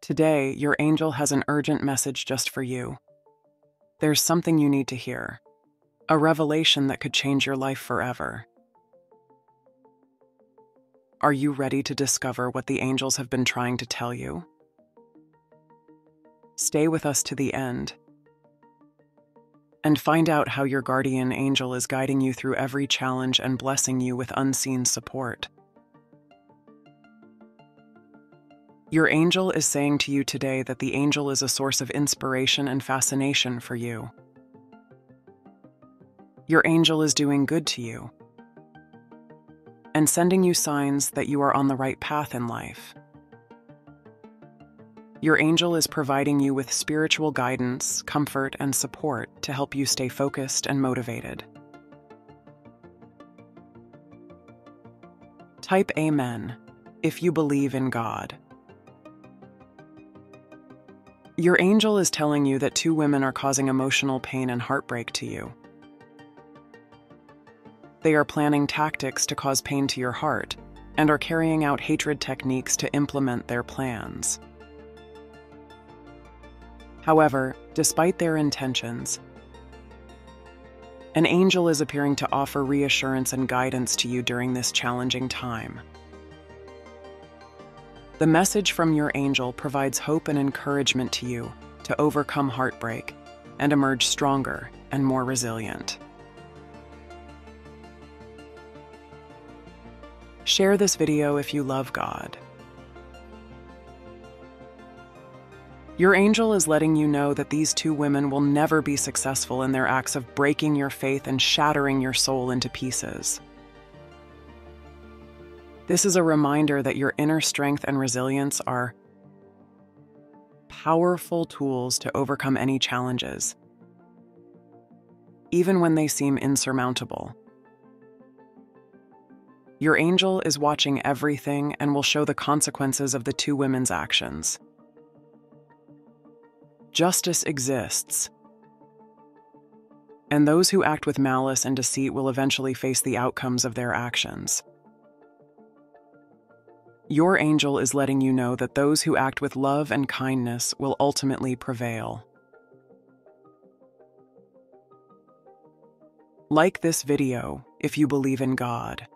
Today, your angel has an urgent message just for you. There's something you need to hear, a revelation that could change your life forever. Are you ready to discover what the angels have been trying to tell you? Stay with us to the end and find out how your guardian angel is guiding you through every challenge and blessing you with unseen support. Your angel is saying to you today that the angel is a source of inspiration and fascination for you. Your angel is doing good to you and sending you signs that you are on the right path in life. Your angel is providing you with spiritual guidance, comfort, and support to help you stay focused and motivated. Type Amen if you believe in God. Your angel is telling you that two women are causing emotional pain and heartbreak to you. They are planning tactics to cause pain to your heart and are carrying out hatred techniques to implement their plans. However, despite their intentions, an angel is appearing to offer reassurance and guidance to you during this challenging time. The message from your angel provides hope and encouragement to you to overcome heartbreak and emerge stronger and more resilient. Share this video if you love God. Your angel is letting you know that these two women will never be successful in their acts of breaking your faith and shattering your soul into pieces. This is a reminder that your inner strength and resilience are powerful tools to overcome any challenges, even when they seem insurmountable. Your angel is watching everything and will show the consequences of the two women's actions. Justice exists, and those who act with malice and deceit will eventually face the outcomes of their actions. Your angel is letting you know that those who act with love and kindness will ultimately prevail. Like this video if you believe in God.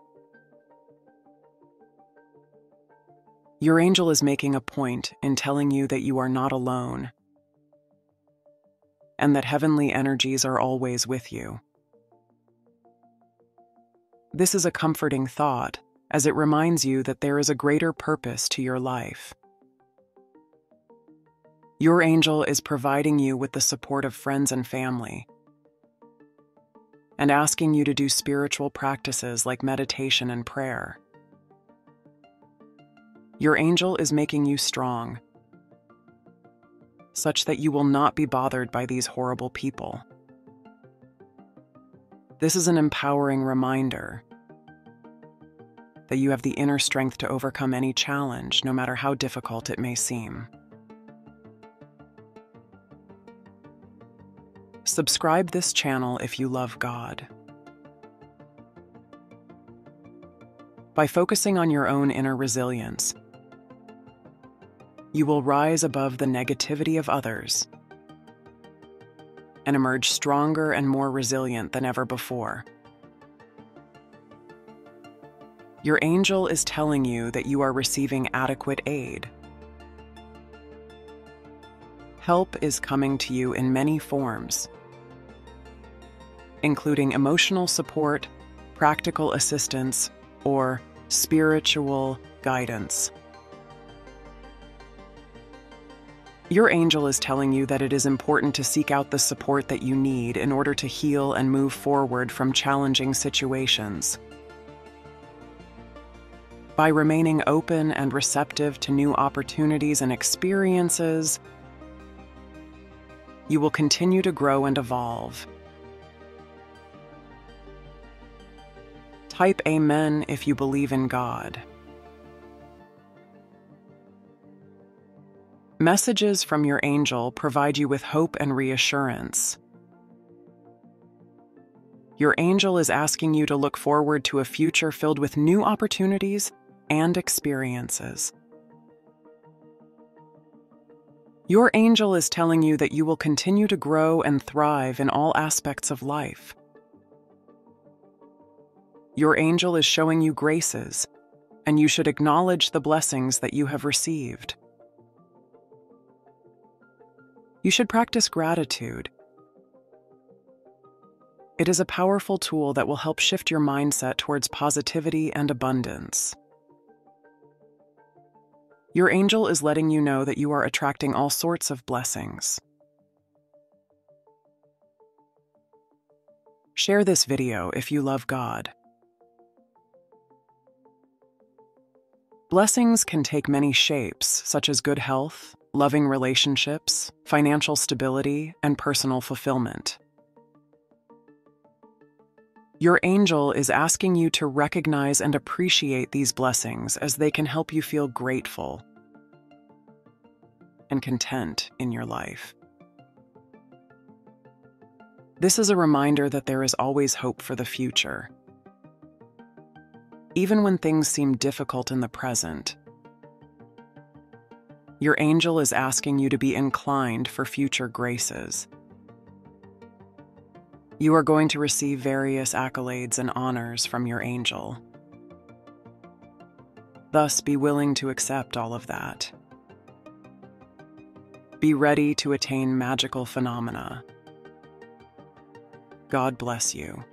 Your angel is making a point in telling you that you are not alone and that heavenly energies are always with you. This is a comforting thought, as it reminds you that there is a greater purpose to your life. Your angel is providing you with the support of friends and family and asking you to do spiritual practices like meditation and prayer. Your angel is making you strong, such that you will not be bothered by these horrible people. This is an empowering reminder that you have the inner strength to overcome any challenge, no matter how difficult it may seem. Subscribe this channel if you love God. By focusing on your own inner resilience, you will rise above the negativity of others and emerge stronger and more resilient than ever before. Your angel is telling you that you are receiving adequate aid. Help is coming to you in many forms, including emotional support, practical assistance, or spiritual guidance. Your angel is telling you that it is important to seek out the support that you need in order to heal and move forward from challenging situations. By remaining open and receptive to new opportunities and experiences, you will continue to grow and evolve. Type Amen if you believe in God. Messages from your angel provide you with hope and reassurance. Your angel is asking you to look forward to a future filled with new opportunities and experiences. Your angel is telling you that you will continue to grow and thrive in all aspects of life. Your angel is showing you graces, and you should acknowledge the blessings that you have received. You should practice gratitude. It is a powerful tool that will help shift your mindset towards positivity and abundance. Your angel is letting you know that you are attracting all sorts of blessings. Share this video if you love God. Blessings can take many shapes, such as good health, loving relationships, financial stability, and personal fulfillment. Your angel is asking you to recognize and appreciate these blessings, as they can help you feel grateful and content in your life. This is a reminder that there is always hope for the future. Even when things seem difficult in the present, your angel is asking you to be inclined for future graces. You are going to receive various accolades and honors from your angel. Thus, be willing to accept all of that. Be ready to attain magical phenomena. God bless you.